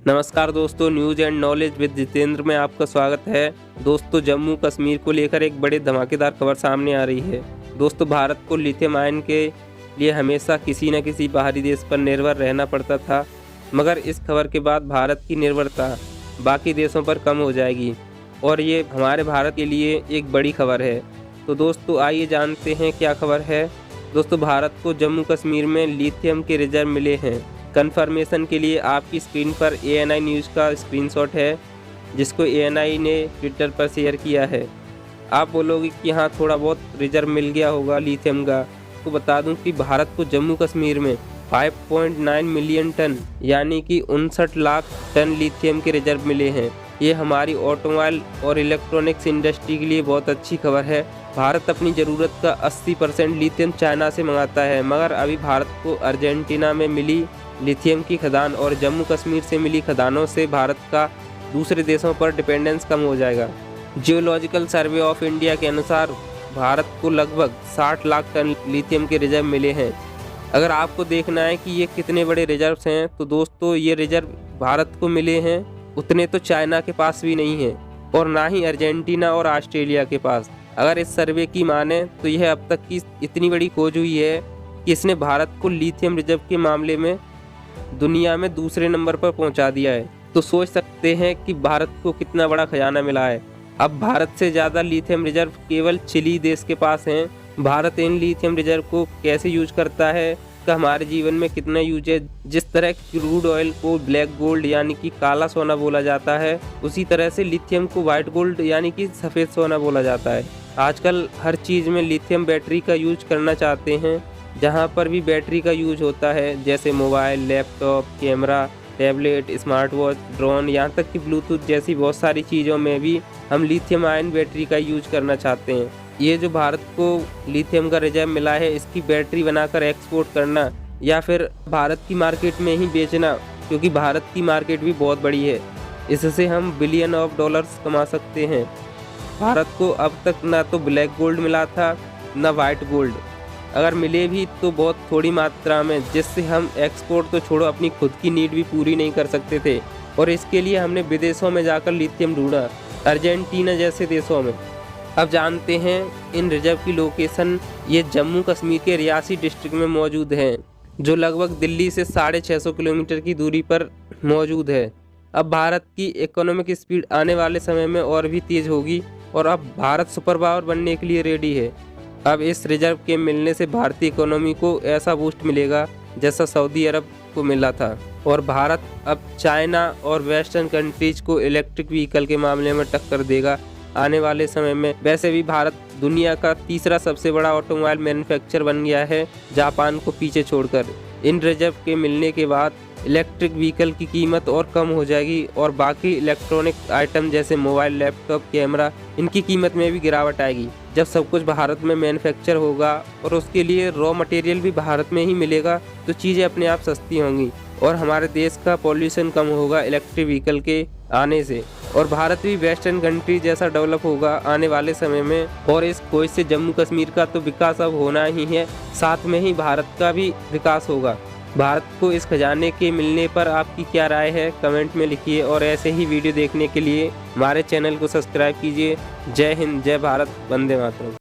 नमस्कार दोस्तों, news and knowledge with Jitendra में आपका स्वागत है। दोस्तों, जम्मू कश्मीर को लेकर एक बड़ी धमाकेदार खबर सामने आ रही है। दोस्तों, भारत को लिथियम आयन के लिए हमेशा किसी न किसी बाहरी देश पर निर्भर रहना पड़ता था, मगर इस खबर के बाद भारत की निर्भरता बाकी देशों पर कम हो जाएगी और ये हमारे भारत के लिए एक बड़ी खबर है। तो दोस्तों, आइए जानते हैं क्या खबर है। दोस्तों, भारत को जम्मू कश्मीर में लिथियम के रिजर्व मिले हैं। कंफर्मेशन के लिए आपकी स्क्रीन पर ANI न्यूज़ का स्क्रीनशॉट है, जिसको ANI ने ट्विटर पर शेयर किया है। आप बोलोगे कि हाँ, थोड़ा बहुत रिजर्व मिल गया होगा लिथियम का। तो बता दूं कि भारत को जम्मू कश्मीर में 5.9 मिलियन टन यानी कि 59 लाख टन लिथियम के रिजर्व मिले हैं। ये हमारी ऑटोमोबाइल और इलेक्ट्रॉनिक्स इंडस्ट्री के लिए बहुत अच्छी खबर है। भारत अपनी ज़रूरत का 80% लिथियम चाइना से मंगाता है, मगर अभी भारत को अर्जेंटीना में मिली लिथियम की खदान और जम्मू कश्मीर से मिली खदानों से भारत का दूसरे देशों पर डिपेंडेंस कम हो जाएगा। जियोलॉजिकल सर्वे ऑफ इंडिया के अनुसार भारत को लगभग 60 लाख टन लिथियम के रिजर्व मिले हैं। अगर आपको देखना है कि ये कितने बड़े रिजर्व्स हैं, तो दोस्तों ये रिजर्व भारत को मिले हैं उतने तो चाइना के पास भी नहीं है और ना ही अर्जेंटीना और ऑस्ट्रेलिया के पास। अगर इस सर्वे की माने तो यह अब तक की इतनी बड़ी खोज हुई है कि इसने भारत को लिथियम रिजर्व के मामले में दुनिया में दूसरे नंबर पर पहुंचा दिया है। तो सोच सकते हैं कि भारत को कितना बड़ा खजाना मिला है। अब भारत से ज़्यादा लिथियम रिजर्व केवल चिली देश के पास हैं। भारत इन लिथियम रिजर्व को कैसे यूज करता है, का हमारे जीवन में कितना यूज है। जिस तरह क्रूड ऑयल को ब्लैक गोल्ड यानी कि काला सोना बोला जाता है, उसी तरह से लिथियम को वाइट गोल्ड यानी कि सफ़ेद सोना बोला जाता है। आजकल हर चीज़ में लिथियम बैटरी का यूज करना चाहते हैं। जहाँ पर भी बैटरी का यूज होता है, जैसे mobile, laptop, camera, tablet, smart watch, drone, यहाँ तक कि ब्लूटूथ जैसी बहुत सारी चीज़ों में भी हम लिथियम आयन बैटरी का यूज करना चाहते हैं। ये जो भारत को लिथियम का रिजर्व मिला है, इसकी बैटरी बनाकर एक्सपोर्ट करना या फिर भारत की मार्केट में ही बेचना, क्योंकि भारत की मार्केट भी बहुत बड़ी है। इससे हम बिलियन ऑफ डॉलर्स कमा सकते हैं। भारत को अब तक ना तो ब्लैक गोल्ड मिला था ना वाइट गोल्ड, अगर मिले भी तो बहुत थोड़ी मात्रा में, जिससे हम एक्सपोर्ट तो छोड़ो अपनी खुद की नीड भी पूरी नहीं कर सकते थे। और इसके लिए हमने विदेशों में जाकर लिथियम ढूंढा, अर्जेंटीना जैसे देशों में। अब जानते हैं इन रिजर्व की लोकेशन। ये जम्मू कश्मीर के रियासी डिस्ट्रिक्ट में मौजूद हैं, जो लगभग दिल्ली से 650 किलोमीटर की दूरी पर मौजूद है। अब भारत की इकोनॉमिक स्पीड आने वाले समय में और भी तेज़ होगी और अब भारत सुपर पावर बनने के लिए रेडी है। अब इस रिजर्व के मिलने से भारतीय इकोनॉमी को ऐसा बूस्ट मिलेगा जैसा सऊदी अरब को मिला था, और भारत अब चाइना और वेस्टर्न कंट्रीज को इलेक्ट्रिक व्हीकल के मामले में टक्कर देगा आने वाले समय में। वैसे भी भारत दुनिया का तीसरा सबसे बड़ा ऑटोमोबाइल मैन्युफैक्चरर बन गया है, जापान को पीछे छोड़कर। इन रिजर्व के मिलने के बाद इलेक्ट्रिक व्हीकल की कीमत और कम हो जाएगी और बाकी इलेक्ट्रॉनिक आइटम जैसे मोबाइल, लैपटॉप, कैमरा, इनकी कीमत में भी गिरावट आएगी। जब सब कुछ भारत में मैन्युफैक्चर होगा और उसके लिए रॉ मटेरियल भी भारत में ही मिलेगा, तो चीज़ें अपने आप सस्ती होंगी और हमारे देश का पॉल्यूशन कम होगा इलेक्ट्रिक व्हीकल के आने से, और भारत भी वेस्टर्न कंट्री जैसा डेवलप होगा आने वाले समय में। और इस खोज से जम्मू कश्मीर का तो विकास अब होना ही है, साथ में ही भारत का भी विकास होगा। भारत को इस खजाने के मिलने पर आपकी क्या राय है, कमेंट में लिखिए और ऐसे ही वीडियो देखने के लिए हमारे चैनल को सब्सक्राइब कीजिए। जय हिंद, जय भारत, वंदे मातरम।